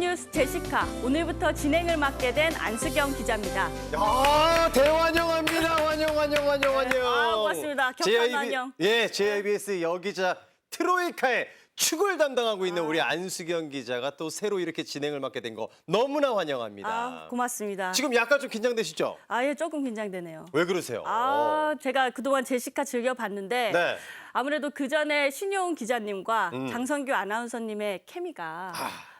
뉴스 제시카, 오늘부터 진행을 맡게 된 안수경 기자입니다. 야, 대환영합니다. 환영. 고맙습니다. 격한 환영. 예, JIBS 여기자 트로이카의 축을 담당하고 있는 우리 안수경 기자가 또 새로 이렇게 진행을 맡게 된 거 너무나 환영합니다. 고맙습니다. 지금 약간 좀 긴장되시죠? 예, 조금 긴장되네요. 왜 그러세요? 제가 그동안 제시카 즐겨봤는데 네. 아무래도 그 전에 신효은 기자님과 장성규 아나운서님의 케미가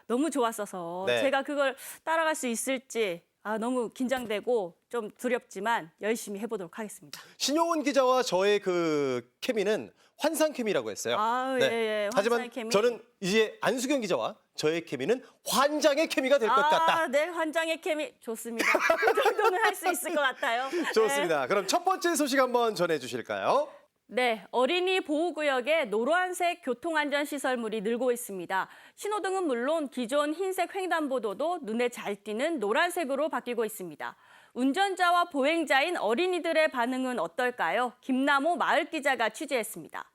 너무 좋았어서 네. 제가 그걸 따라갈 수 있을지 너무 긴장되고 좀 두렵지만 열심히 해보도록 하겠습니다. 신용훈 기자와 저의 그 케미는 환상 케미라고 했어요. 예, 하지만 환상의 케미. 저는 이제 안수경 기자와 저의 케미는 환장의 케미가 될 것 같다. 네, 환장의 케미 좋습니다. 그 정도는 할 수 있을 것 같아요. 좋습니다. 그럼 첫 번째 소식 한번 전해주실까요? 네, 어린이 보호구역에 노란색 교통안전시설물이 늘고 있습니다. 신호등은 물론 기존 흰색 횡단보도도 눈에 잘 띄는 노란색으로 바뀌고 있습니다. 운전자와 보행자인 어린이들의 반응은 어떨까요? 김남호 마을 기자가 취재했습니다.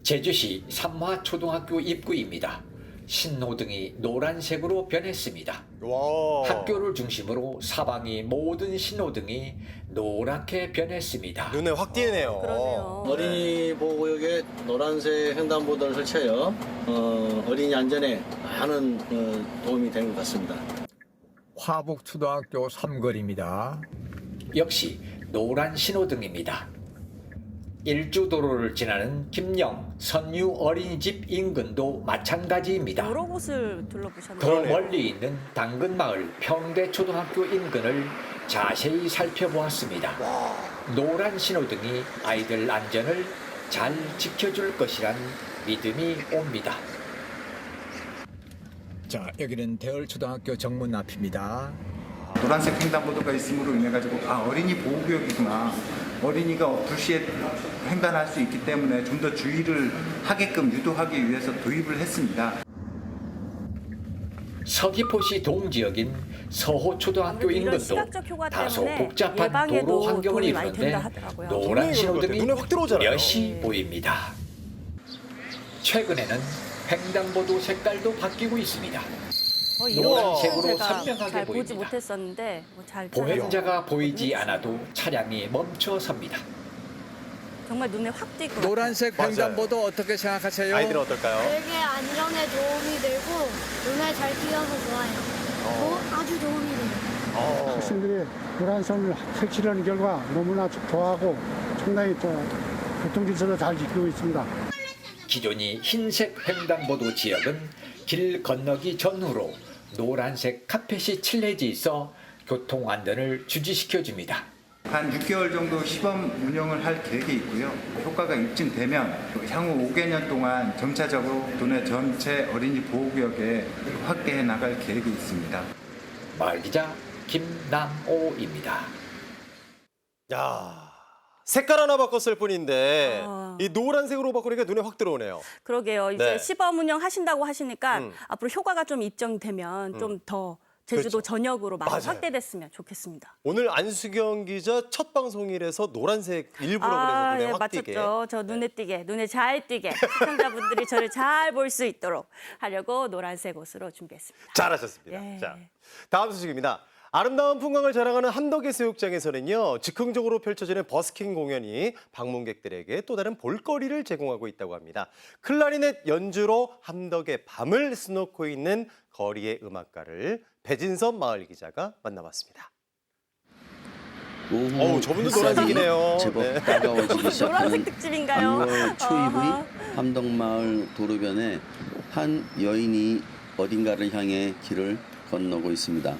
제주시 삼화초등학교 입구입니다. 신호등이 노란색으로 변했습니다. 와. 학교를 중심으로 사방이 모든 신호등이 노랗게 변했습니다. 눈에 확 띄네요. 그러네요. 어린이 보호구역에 노란색 횡단보도를 설치하여 어린이 안전에 많은 도움이 된 것 같습니다. 화북초등학교 삼거리입니다. 역시 노란 신호등입니다. 일주도로를 지나는 김영 선유 어린이집 인근도 마찬가지입니다. 여러 곳을 둘러보셨네요. 더 멀리 있는 당근마을 평대초등학교 인근을 자세히 살펴보았습니다. 노란 신호등이 아이들 안전을 잘 지켜줄 것이란 믿음이 옵니다. 자, 여기는 대월초등학교 정문 앞입니다. 노란색 횡단보도가 있음으로 인해 가지고 어린이 보호구역이구나. 어린이가 불시에 횡단할 수 있기 때문에 좀 더 주의를 하게끔 유도하기 위해서 도입을 했습니다. 서귀포시 동지역인 서호초등학교 아무래도 이런 인근도 시각적 효과 다소 때문에 복잡한 예방에도 도로 환경을 도움이 많이 이루는데 된다 하더라고요. 노란 신호등이 눈에 확 들어오잖아요. 뚜렷이 보입니다. 최근에는 횡단보도 색깔도 바뀌고 있습니다. 이런 노란색으로 제가 선명하게 잘 보지 보입니다. 못했었는데 잘 보행자가 보이지 않아도 차량이 멈춰 섭니다. 정말 눈에 확 띄고 노란색 맞아요. 횡단보도 어떻게 생각하세요? 아이들은 어떨까요? 되게 안전에 도움이 되고 눈에 잘 띄어서 좋아요. 아주 도움이 돼요. 학생들이 노란선을 설치를 하는 결과 너무나 좋아하고 상당히 또 교통질서도 잘 지키고 있습니다. 기존이 흰색 횡단보도 지역은 길 건너기 전후로 노란색 카펫이 칠해져 있어 교통 안전을 주지시켜줍니다. 한 6개월 정도 시범 운영을 할 계획이 있고요. 효과가 입증되면 향후 5개년 동안 점차적으로 도내 전체 어린이 보호구역에 확대해 나갈 계획이 있습니다. 마을 기자 김남오입니다. 야, 색깔 하나 바꿨을 뿐인데 아. 이 노란색으로 바꾸니까 눈에 확 들어오네요. 그러게요. 이제 네. 시범 운영 하신다고 하시니까 앞으로 효과가 좀 입증되면 좀 더 제주도 그렇죠. 전역으로 많이 맞아요. 확대됐으면 좋겠습니다. 오늘 안수경 기자 첫 방송이라서 노란색 일부러 그래서 눈에 예, 확 띄게. 맞췄죠. 저 눈에 띄게, 눈에 잘 띄게 시청자분들이 저를 잘 볼 수 있도록 하려고 노란색 옷으로 준비했습니다. 잘하셨습니다. 예. 자, 다음 소식입니다. 아름다운 풍광을 자랑하는 함덕해수욕장에서는요, 즉흥적으로 펼쳐지는 버스킹 공연이 방문객들에게 또 다른 볼거리를 제공하고 있다고 합니다. 클라리넷 연주로 함덕의 밤을 수놓고 있는 거리의 음악가를 배진섭 마을 기자가 만나봤습니다. 오후 저분도 햇살이 노란색이네요. 제법 네. 따가워지기 노란색 시작하는 특집인가요? 3월 초이브리 어허. 함덕마을 도로변에 한 여인이 어딘가를 향해 길을 건너고 있습니다.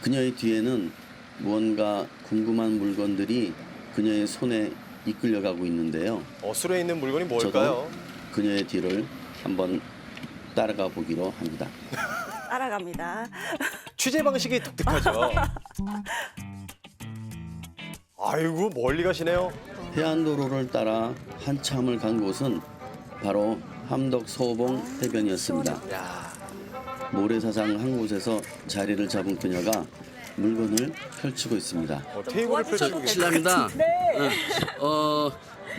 그녀의 뒤에는 무언가 궁금한 물건들이 그녀의 손에 이끌려가고 있는데요. 술에 있는 물건이 뭘까요? 저도 그녀의 뒤를 한번 따라가 보기로 합니다. 따라갑니다. 취재 방식이 독특하죠. 아이고, 멀리 가시네요. 해안도로를 따라 한참을 간 곳은 바로 함덕서봉 해변이었습니다. 모래사장 한 곳에서 자리를 잡은 그녀가 물건을 펼치고 있습니다. 테이블을 펼치고 계세요. 실례합니다.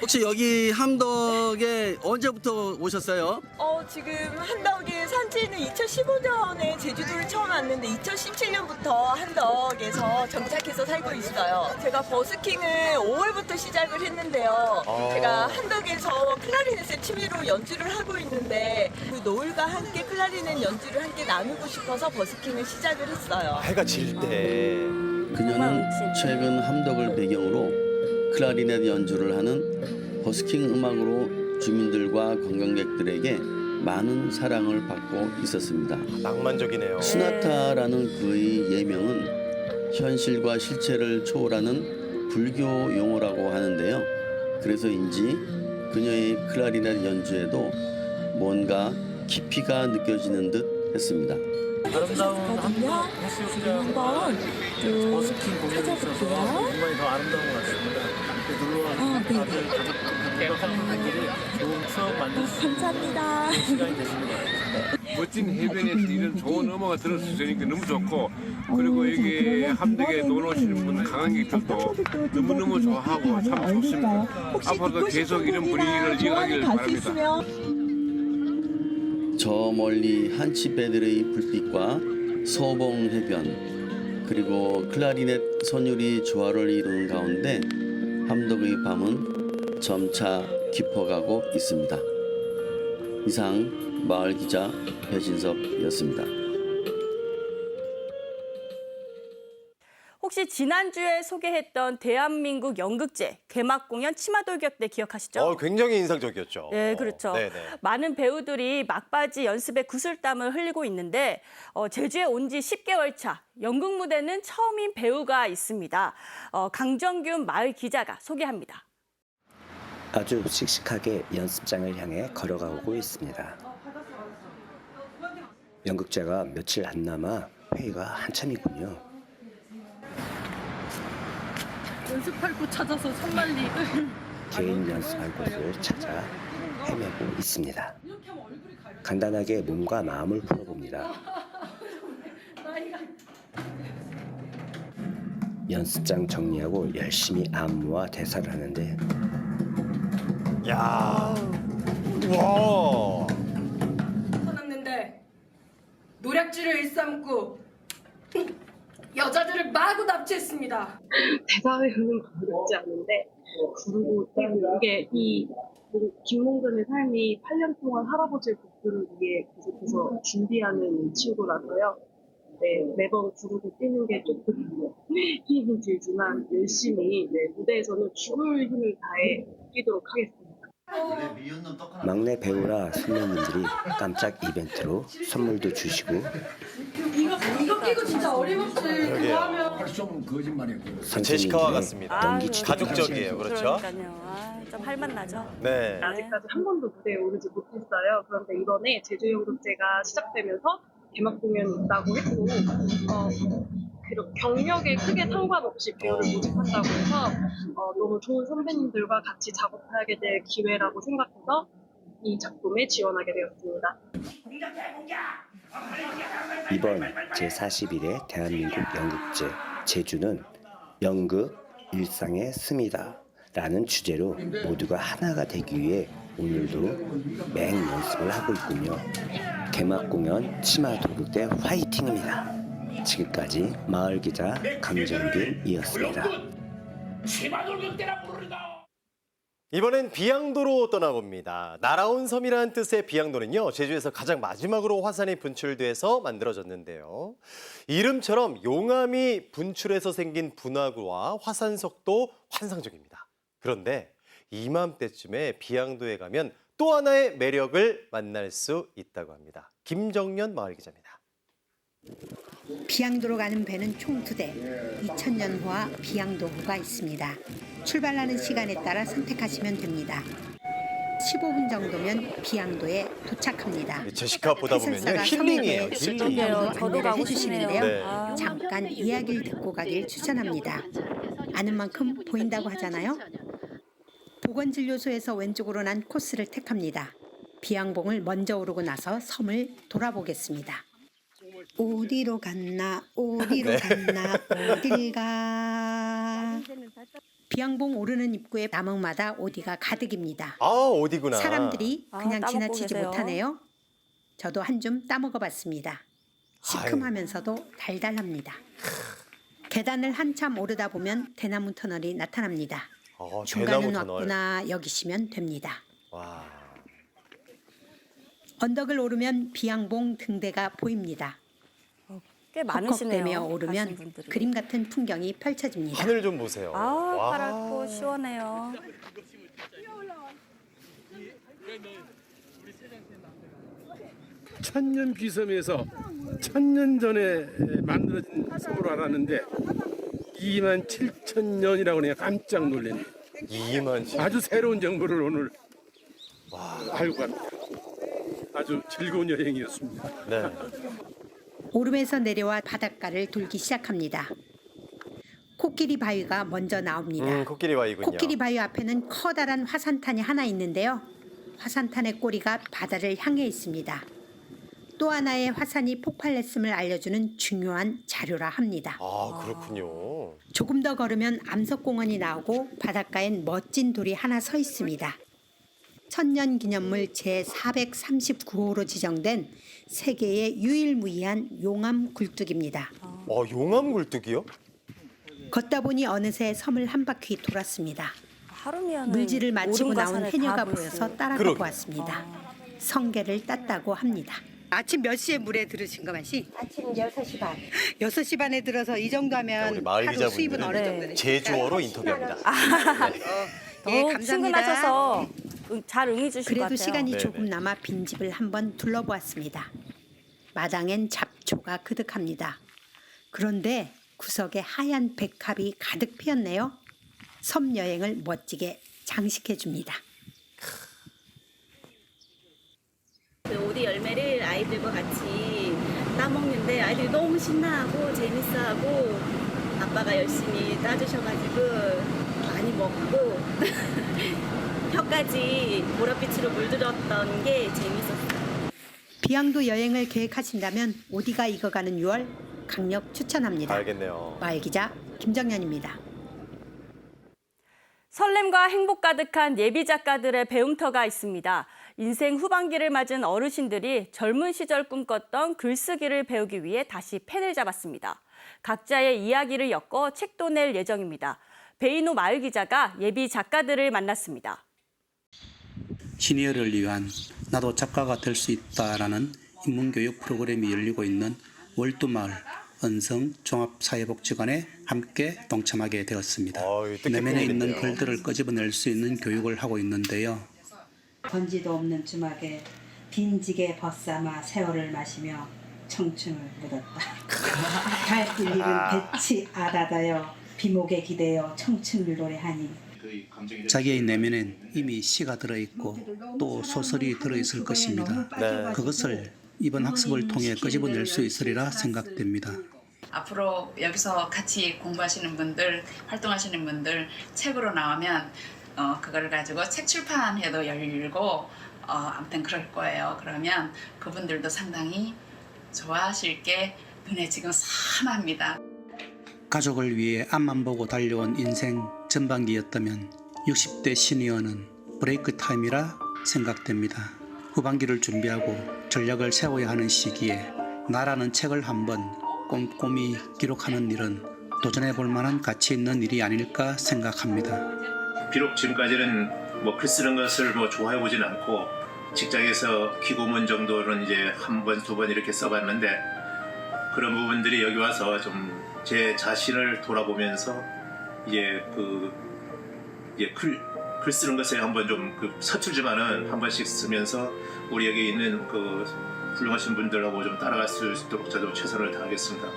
혹시 여기 함덕에 언제부터 오셨어요? 지금 한덕에 산지는 2015년에 제주도를 처음 왔는데 2017년부터 한덕에서 정착해서 살고 있어요. 제가 버스킹을 5월부터 시작을 했는데요. 제가 한덕에서 클라리넷을 취미로 연주를 하고 있는데 그 노을과 함께 클라리넷 연주를 함께 나누고 싶어서 버스킹을 시작을 했어요. 해가 질 때. 그녀는 최근 함덕을 배경으로 클라리넷 연주를 하는 버스킹 음악으로 주민들과 관광객들에게 많은 사랑을 받고 있었습니다. 낭만적이네요. 수나타라는 그의 예명은 현실과 실체를 초월하는 불교 용어라고 하는데요. 그래서인지 그녀의 클라리넷 연주에도 뭔가 깊이가 느껴지는 듯 했습니다. 아름다운 한번 해수욕장 버스킹 공연이 있어서 공간이 더 아름다운 것 같습니다. 놀러 와서 다들 가족들과 함께 좋은 추억 만들 수 있는 시간이 되시는 것 같습니다. 멋진 해변에서 이런 좋은 음악을 들을 수 있으니까 너무 좋고, 그리고 여기 함덕에 놀러 오시는 분 관광객들도 너무너무 좋아하고 참 좋습니다. 앞으로도 계속 이런 분위기를 이어가기를 바랍니다. 저 멀리 한치배들의 불빛과 소봉 해변, 그리고 클라리넷 선율이 조화를 이루는 가운데 함덕의 밤은 점차 깊어가고 있습니다. 이상 마을 기자 배진섭이었습니다. 혹시 지난주에 소개했던 대한민국 연극제 개막 공연 치마돌격대 기억하시죠? 굉장히 인상적이었죠. 네, 그렇죠. 네네. 많은 배우들이 막바지 연습에 구슬땀을 흘리고 있는데 제주에 온 지 10개월 차 연극 무대는 처음인 배우가 있습니다. 강정균 마을 기자가 소개합니다. 아주 씩씩하게 연습장을 향해 걸어가고 있습니다. 연극제가 며칠 안 남아 회의가 한참이군요. 연습할 곳 찾아서 참말리. 개인 연습할 곳을 찾아 헤매고 있습니다. 간단하게 몸과 마음을 풀어봅니다. 연습장 정리하고 열심히 안무와 대사를 하는데 야, 와. 났는데 노략질을 일삼고 여자들을 마구 납치했습니다. 대사회는 어렵지 않은데 그리고 이게 이 김몽근의 삶이 8년 동안 할아버지의 복수를 위해 계속해서 준비하는 친구라서요. 네, 매번 부르고 뛰는 게 조금 힘이 들지만 열심히 무대에서는 죽을 힘을 다해 뛰도록 하겠습니다. 막내 배우라 선배님들이 깜짝 이벤트로 선물도 주시고 이거 끼고 진짜 어림없이 그거 하면 활성 거짓말이고. 제시카와 같습니다. 연기치도 가족적이에요, 그렇죠? 그러니까요. 좀 할맛나죠? 네. 아직까지 한 번도 무대에 오르지 못했어요. 그런데 이번에 제주연극제가 시작되면서 개막 공연이 있다고 했고 경력에 크게 상관없이 배우를 모집한다고 해서 너무 좋은 선배님들과 같이 작업하게 될 기회라고 생각해서 이 작품에 지원하게 되었습니다. 이번 제41회 대한민국 연극제 제주는 연극 일상의 씀이다 라는 주제로 모두가 하나가 되기 위해 오늘도 맹 연습을 하고 있군요. 개막 공연 치마돌격대 화이팅입니다. 지금까지 마을 기자 강정균이었습니다. 이번엔 비양도로 떠나봅니다. 날아온 섬이라는 뜻의 비양도는요, 제주에서 가장 마지막으로 화산이 분출돼서 만들어졌는데요. 이름처럼 용암이 분출해서 생긴 분화구와 화산석도 환상적입니다. 그런데 이맘때쯤에 비양도에 가면 또 하나의 매력을 만날 수 있다고 합니다. 김정연 마을 기자입니다. 비양도로 가는 배는 총 2대, 2000년호와 비양도호가 있습니다. 출발하는 시간에 따라 선택하시면 됩니다. 15분 정도면 비양도에 도착합니다. 제시카 보다 보면요, 힐링이에요. 힐링. 안내를 해주시는데요. 네. 잠깐 이야기를 듣고 가길 추천합니다. 아는 만큼 보인다고 하잖아요. 보건진료소에서 왼쪽으로 난 코스를 택합니다. 비양봉을 먼저 오르고 나서 섬을 돌아보겠습니다. 어디로 갔나 어디로 갔나 어딜 가. 비양봉 오르는 입구에 나무마다 오디가 가득입니다. 아, 어디구나. 사람들이 그냥 따먹고 지나치지 계세요. 못하네요. 저도 한 줌 따먹어봤습니다. 시큼하면서도 달달합니다. 계단을 한참 오르다 보면 대나무 터널이 나타납니다. 중간은 대나무 터널. 왔구나 여기시면 됩니다. 와. 언덕을 오르면 비양봉 등대가 보입니다. 꽤 많으시네요. 헉헉대며 가시는 오르면 분들이. 그림 같은 풍경이 펼쳐집니다. 하늘 좀 보세요. 아, 와. 파랗고 시원해요. 천년 비섬에서 1000년 전에 만들어진 섬으로 알았는데 27,000년이라고 그러니까 깜짝 놀랐네요. 2만 아주 새로운 정보를 오늘 알고 갑니다. 아주 즐거운 여행이었습니다. 네. 오름에서 내려와 바닷가를 돌기 시작합니다. 코끼리 바위가 먼저 나옵니다. 코끼리 바위군요. 코끼리 바위 앞에는 커다란 화산탄이 하나 있는데요. 화산탄의 꼬리가 바다를 향해 있습니다. 또 하나의 화산이 폭발했음을 알려주는 중요한 자료라 합니다. 아, 그렇군요. 조금 더 걸으면 암석공원이 나오고 바닷가엔 멋진 돌이 하나 서 있습니다. 천년기념물 제439호로 지정된 세계의 유일무이한 용암 굴뚝입니다. 용암 굴뚝이요? 걷다 보니 어느새 섬을 한 바퀴 돌았습니다. 하루면 물질을 마치고 오름과 나온 산을 해녀가 다 볼 보여서 수- 따라가 그러게. 보았습니다. 성게를 땄다고 합니다. 아침 몇 시에 물에 들으신 거 맛이? 아침 6시 반. 6시 반에 들어서 이 정도 하면 우리 마을 하루 수입은 기자분들은 어느 정도 되죠? 제주어로 인터뷰합니다. 예, 너무 감사합니다. 친근하셔서 잘 응해주실 것 그래도 같아요. 시간이 네네. 조금 남아 빈집을 한번 둘러보았습니다. 마당엔 잡초가 그득합니다. 그런데 구석에 하얀 백합이 가득 피었네요. 섬 여행을 멋지게 장식해 줍니다. 그 오디 열매를 아이들과 같이 따먹는데 아이들이 너무 신나하고 재밌어하고 아빠가 열심히 따주셔가지고 많이 먹고 혀까지 보랏빛으로 물들었던 게 재밌었어요. 비양도 여행을 계획하신다면 오디가 익어가는 6월 강력 추천합니다. 알겠네요. 마을 기자 김정연입니다. 설렘과 행복 가득한 예비 작가들의 배움터가 있습니다. 인생 후반기를 맞은 어르신들이 젊은 시절 꿈꿨던 글쓰기를 배우기 위해 다시 펜을 잡았습니다. 각자의 이야기를 엮어 책도 낼 예정입니다. 베이노 마을 기자가 예비 작가들을 만났습니다. 시니어를 위한 나도 작가가 될 수 있다라는 인문교육 프로그램이 열리고 있는 월두마을 은성 종합사회복지관에 함께 동참하게 되었습니다. 내면에 있는 글들을 끄집어낼 수 있는 교육을 하고 있는데요. 번지도 없는 주막에 빈지게 벗삼아 세월을 마시며 청춘을 묻었다. 갈 길 잃은 배치 아다다여 비목에 기대어 청춘을 노래하니 자기의 내면엔 이미 시가 들어있고 또 소설이 들어있을 것입니다. 그것을 이번 학습을 통해 끄집어낼 수 있으리라 생각됩니다. 앞으로 여기서 같이 공부하시는 분들, 활동하시는 분들 책으로 나오면 그걸 가지고 책 출판회도 열고 아무튼 그럴 거예요. 그러면 그분들도 상당히 좋아하실 게 눈에 지금 선합니다. 가족을 위해 앞만 보고 달려온 인생 전반기였다면 60대 시니어는 브레이크 타임이라 생각됩니다. 후반기를 준비하고 전략을 세워야 하는 시기에 나라는 책을 한번 꼼꼼히 기록하는 일은 도전해 볼 만한 가치 있는 일이 아닐까 생각합니다. 비록 지금까지는 글 쓰는 것을 좋아해 보진 않고 직장에서 기고문 정도는 이제 한 번, 두 번 이렇게 써봤는데 그런 부분들이 여기 와서 좀 제 자신을 돌아보면서 글 쓰는 것에 한번 좀 서툴지만은 한 번씩 쓰면서 우리 여기 있는 훌륭하신 분들하고 좀 따라갈 수 있도록 저도 최선을 다하겠습니다.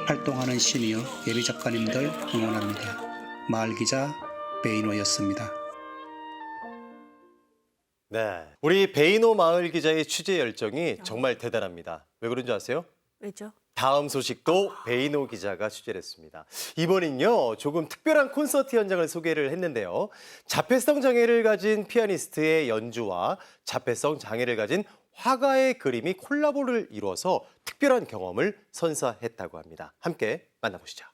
활동하는 시니어 예비 작가님들 응원합니다. 마을 기자 베이노였습니다. 네, 우리 베이노 마을 기자의 취재 열정이 정말 대단합니다. 왜 그런 줄 아세요? 왜죠? 다음 소식도 베이노 기자가 취재를 했습니다. 이번엔요, 조금 특별한 콘서트 현장을 소개를 했는데요. 자폐성 장애를 가진 피아니스트의 연주와 자폐성 장애를 가진 화가의 그림이 콜라보를 이루어서 특별한 경험을 선사했다고 합니다. 함께 만나보시죠.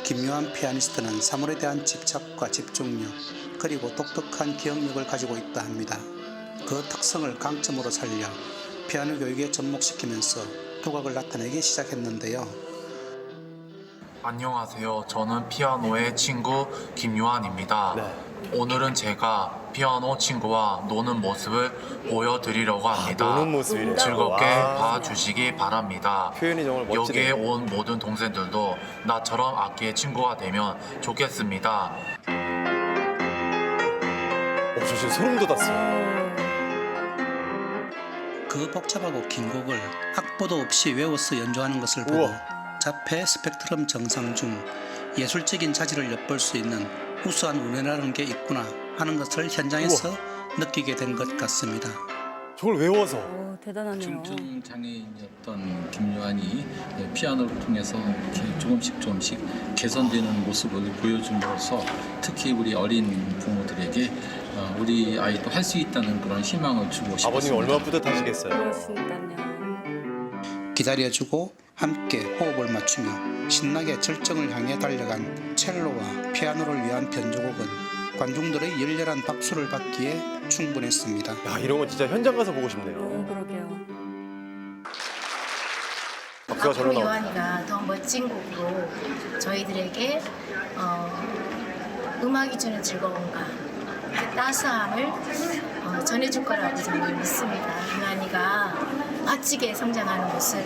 김요한 피아니스트는 사물에 대한 집착과 집중력 그리고 독특한 기억력을 가지고 있다 합니다. 그 특성을 강점으로 살려 피아노 교육에 접목시키면서 두각을 나타내기 시작했는데요. 안녕하세요. 저는 피아노의 친구 김요한입니다. 오늘은 제가 피아노 친구와 노는 모습을 보여드리려고 합니다. 노는 모습이래요. 즐겁게 와. 봐주시기 바랍니다. 표현이 정말 멋지네요. 여기에 온 모든 동생들도 나처럼 악기의 친구가 되면 좋겠습니다. 저 지금 소름 돋았어요. 그 복잡하고 긴 곡을 악보도 없이 외워서 연주하는 것을 보고 자폐 스펙트럼 증상 중 예술적인 자질을 엿볼 수 있는 우수한 운이라는 게 있구나 하는 것을 현장에서 느끼게 된 것 같습니다. 저걸 외워서. 대단하네요. 중증 장애인이었던 김요한이 피아노를 통해서 이렇게 조금씩 개선되는 모습을 보여줌으로써 특히 우리 어린 부모들에게 우리 아이도 할 수 있다는 그런 희망을 주고 싶습니다. 아버님 얼마나 뿌듯하시겠어요. 그렇습니다요. 기다려주고 함께 호흡을 맞추며 신나게 절정을 향해 달려간 첼로와 피아노를 위한 변주곡은 관중들의 열렬한 박수를 받기에 충분했습니다. 야, 이런 건 진짜 현장 가서 보고 싶네요. 그러게요. 박수가 절로 앞으로 나와. 요한이가 더 멋진 곡으로 저희들에게 음악이 주는 즐거움과 그 따스함을 전해줄 거라고 저는 믿습니다. 요한이가 멋지게 성장하는 모습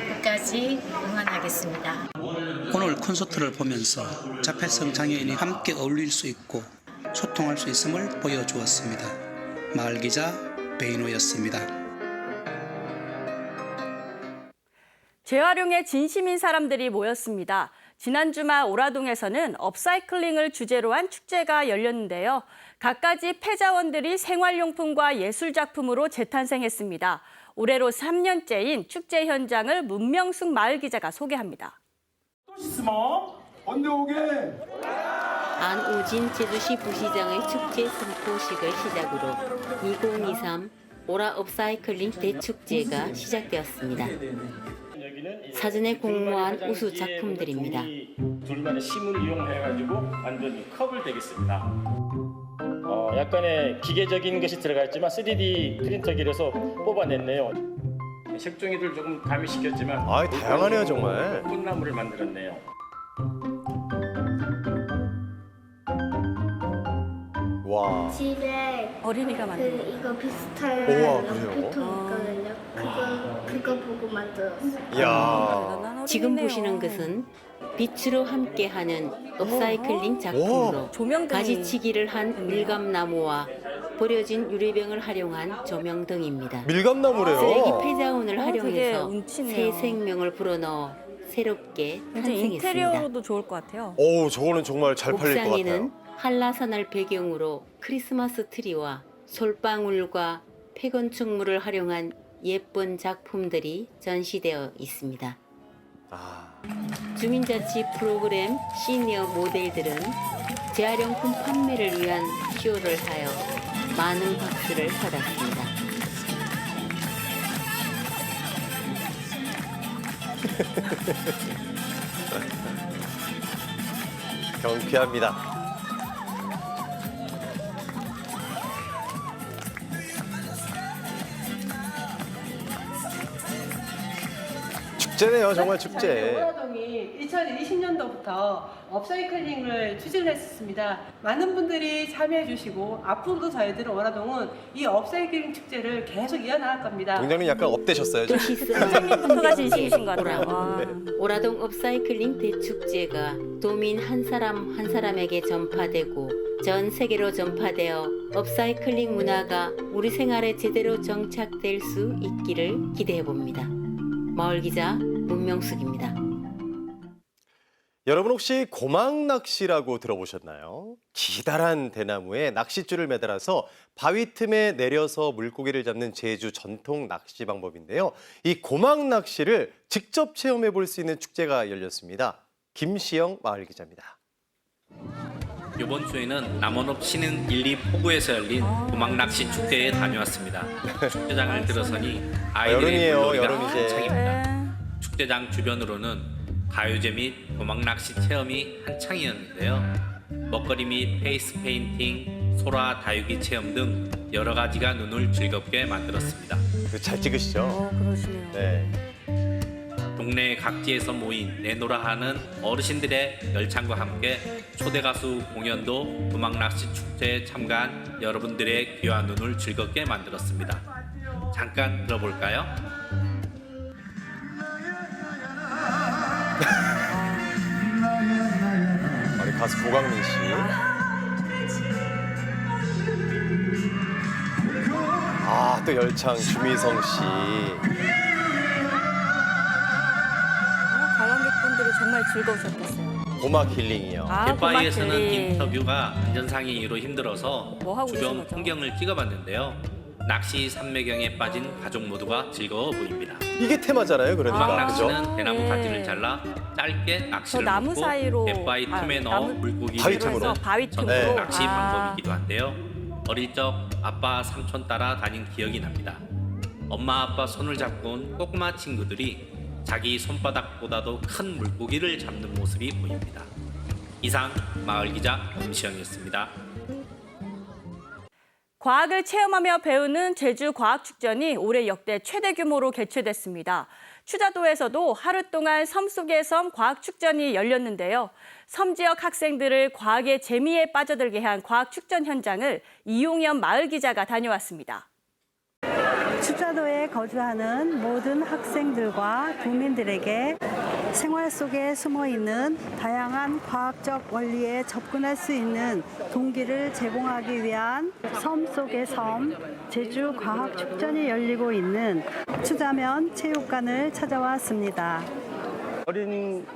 끝까지 응원하겠습니다. 오늘 콘서트를 보면서 자폐성 장애인이 함께 어울릴 수 있고 소통할 수 있음을 보여주었습니다. 마을 기자 베이노였습니다. 재활용에 진심인 사람들이 모였습니다. 지난 주말 오라동에서는 업사이클링을 주제로 한 축제가 열렸는데요. 갖가지 폐자원들이 생활용품과 예술작품으로 재탄생했습니다. 올해로 3년째인 축제 현장을 문명숙 마을 기자가 소개합니다. 안우진 제주시 부시장의 축제 선포식을 시작으로 2023 오라 업사이클링 대축제가 시작되었습니다. 사전에 공모한 우수 작품들입니다. 둘만의 심을 이용해가지고 완전히 컵을 되겠습니다. 약간의 기계적인 것이 들어가 있지만 3D 프린터기로서 뽑아냈네요. 색종이를 조금 가미시켰지만 다양하네요, 정말. 꽃나무를 만들었네요. 와. 집에 어린이가 만든 이거 비슷한 우와, 그래요? 연필통 있거든요. 그거 보고 만들었어요. 이야. 지금 보시는 것은 빛으로 함께하는 업사이클링 작품으로 가지치기를 한 밀감나무와 버려진 유리병을 활용한 조명등입니다. 밀감나무래요. 쓰레기 폐자원을 활용해서 되게 새 운치네요. 생명을 불어넣어 새롭게 탄생했습니다. 인테리어로도 좋을 것 같아요. 오, 저거는 정말 잘 팔릴 것 같아요. 옥상에는 한라산을 배경으로 크리스마스 트리와 솔방울과 폐건축물을 활용한 예쁜 작품들이 전시되어 있습니다. 주민자치 프로그램 시니어 모델들은 재활용품 판매를 위한 쇼를 하여 많은 박수를 받았습니다. 경쾌합니다. 축제네요, 정말 축제. 오라동이 2020년도부터 업사이클링을 추진을 했습니다. 많은 분들이 참여해 주시고 앞으로도 저희들은 오라동은 이 업사이클링 축제를 계속 이어나갈 겁니다. 동장님 약간 업되셨어요. 선생님부터가 진심이신 것 같아요. 오라동 업사이클링 대축제가 도민 한 사람 한 사람에게 전파되고 전 세계로 전파되어 업사이클링 문화가 우리 생활에 제대로 정착될 수 있기를 기대해 봅니다. 마을 기자 문명숙입니다. 여러분 혹시 고막 낚시라고 들어보셨나요? 기다란 대나무에 낚싯줄을 매달아서 바위 틈에 내려서 물고기를 잡는 제주 전통 낚시 방법인데요. 이 고막 낚시를 직접 체험해 볼 수 있는 축제가 열렸습니다. 김시영 마을 기자입니다. 이번 주에는 남원읍 신흥 1, 2포구에서 열린 고막 낚시 축제에 다녀왔습니다. 축제장을 들어서니 아이들의 여름이에요, 물놀이가 여름 이제. 한창입니다. 축제장 주변으로는 가요제 및 도망낚시 체험이 한창이었는데요. 먹거리 및 페이스 페인팅, 소라 다육이 체험 등 여러 가지가 눈을 즐겁게 만들었습니다. 잘 찍으시죠? 그러시네요. 네. 동네 각지에서 모인 내노라 하는 어르신들의 열창과 함께 초대 가수 공연도 도망낚시 축제에 참가한 여러분들의 귀와 눈을 즐겁게 만들었습니다. 잠깐 들어볼까요? 우리 가수 고강민 씨. 아, 또 열창 주미성 씨. 관람객분들이 정말 즐거우셨겠어요. 고막 힐링이요. 갯바위에서는 고막 힐링. 인터뷰가 안전상의 이유로 힘들어서 뭐 하고 주변 계신 거죠? 풍경을 찍어봤는데요. 낚시 산매경에 빠진 가족 모두가 즐거워 보입니다. 이게 테마잖아요, 그러니까. 도망 그죠? 낚시는 대나무 네. 가지를 잘라 짧게 저 낚시를 나무 놓고 사이로 갯바위 틈에 넣어 물고기를 바위 틈으로? 잡는 바위 틈으로? 전통 낚시 아. 방법이기도 한데요. 어릴 적 아빠 삼촌 따라 다닌 기억이 납니다. 엄마 아빠 손을 잡고 온 꼬꼬마 친구들이 자기 손바닥보다도 큰 물고기를 잡는 모습이 보입니다. 이상 마을 기자 엄시영이었습니다. 과학을 체험하며 배우는 제주과학축전이 올해 역대 최대 규모로 개최됐습니다. 추자도에서도 하루 동안 섬 속의 섬 과학축전이 열렸는데요. 섬 지역 학생들을 과학의 재미에 빠져들게 한 과학축전 현장을 이용현 마을 기자가 다녀왔습니다. 추자도에 거주하는 모든 학생들과 도민들에게 생활 속에 숨어 있는 다양한 과학적 원리에 접근할 수 있는 동기를 제공하기 위한 섬 속의 섬 제주과학축전이 열리고 있는 추자면 체육관을 찾아왔습니다. 어린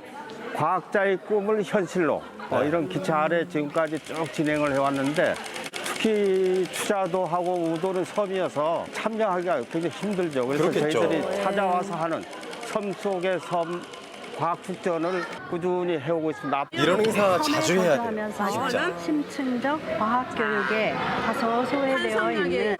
과학자의 꿈을 현실로 이런 기차 아래 지금까지 쭉 진행을 해왔는데 특히 추자도하고 우도는 섬이어서 참여하기가 굉장히 힘들죠. 그래서 그렇겠죠. 저희들이 찾아와서 하는 섬 속의 섬 과학축전을 꾸준히 해오고 있습니다. 이런 행사 자주 해야 돼요. 거주하면서 진짜. 심층적 과학 교육에 다소 소외되어 있는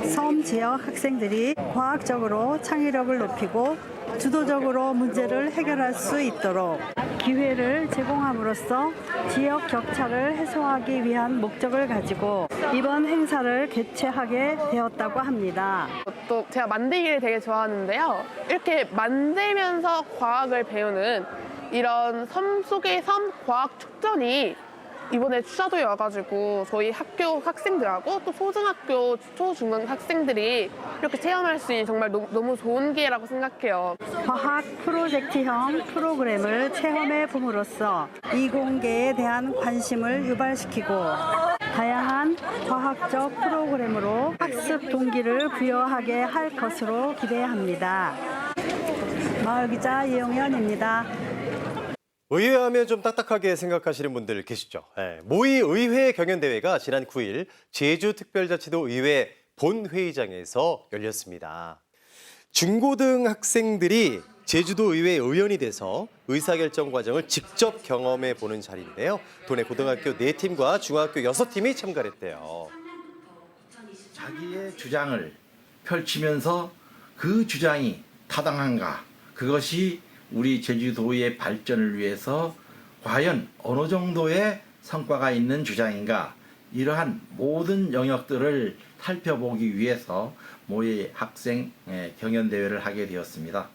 섬 지역 학생들이 과학적으로 창의력을 높이고 주도적으로 문제를 해결할 수 있도록 기회를 제공함으로써 지역 격차를 해소하기 위한 목적을 가지고 이번 행사를 개최하게 되었다고 합니다. 또 제가 만들기를 되게 좋아하는데요. 이렇게 만들면서 과학을 배우는 이런 섬 속의 섬 과학 축전이 이번에 추자도에 와가지고 저희 학교 학생들하고 또 초등학교, 초중등 학생들이 이렇게 체험할 수 있는 정말 너무 좋은 기회라고 생각해요. 과학 프로젝트형 프로그램을 체험해 봄으로써 이공계에 대한 관심을 유발시키고 다양한 과학적 프로그램으로 학습 동기를 부여하게 할 것으로 기대합니다. 마을기자 이용현입니다. 의회하면 좀 딱딱하게 생각하시는 분들 계시죠? 모의 의회 경연대회가 지난 9일 제주특별자치도 의회 본회의장에서 열렸습니다. 중고등 학생들이 제주도 의회 의원이 돼서 의사결정 과정을 직접 경험해 보는 자리인데요. 도내 고등학교 4팀과 중학교 6팀이 참가를 했대요. 자기의 주장을 펼치면서 그 주장이 타당한가, 그것이 우리 제주도의 발전을 위해서 과연 어느 정도의 성과가 있는 주장인가, 이러한 모든 영역들을 살펴보기 위해서 모의 학생 경연대회를 하게 되었습니다.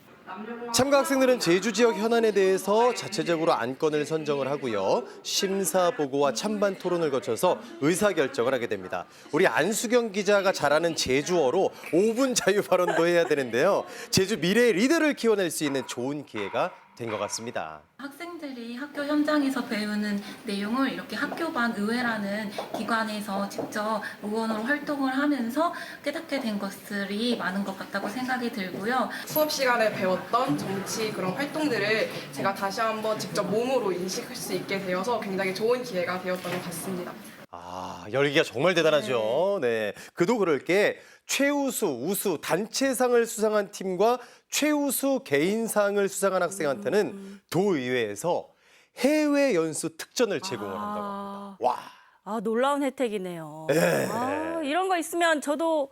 참가 학생들은 제주 지역 현안에 대해서 자체적으로 안건을 선정을 하고요. 심사 보고와 찬반 토론을 거쳐서 의사결정을 하게 됩니다. 우리 안수경 기자가 잘 아는 제주어로 5분 자유 발언도 해야 되는데요. 제주 미래의 리더를 키워낼 수 있는 좋은 기회가 된 것 같습니다. 학생들이 학교 현장에서 배우는 내용을 이렇게 학교반 의회라는 기관에서 직접 의원으로 활동을 하면서 깨닫게 된 것들이 많은 것 같다고 생각이 들고요. 수업 시간에 배웠던 정치 그런 활동들을 제가 다시 한번 직접 몸으로 인식할 수 있게 되어서 굉장히 좋은 기회가 되었던 것 같습니다. 열기가 정말 대단하죠. 네, 그도 그럴 게 최우수, 우수, 단체상을 수상한 팀과 최우수 개인상을 수상한 학생한테는 도의회에서 해외 연수 특전을 제공을 한다고 합니다. 와. 놀라운 혜택이네요. 네. 이런 거 있으면 저도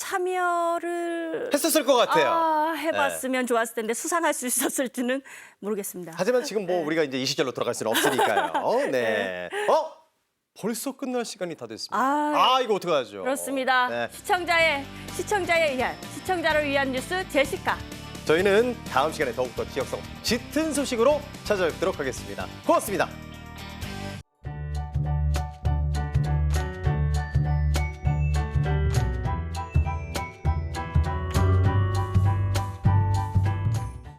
참여를 했었을 것 같아요. 해봤으면 좋았을 텐데 수상할 수 있었을지는 모르겠습니다. 하지만 지금 뭐 우리가 이제 이 시절로 돌아갈 수는 없으니까요. 네. 벌써 끝날 시간이 다 됐습니다. 이거 어떡하죠? 그렇습니다. 네. 시청자를 위한 뉴스 제시카. 저희는 다음 시간에 더욱더 지역성 짙은 소식으로 찾아뵙도록 하겠습니다. 고맙습니다.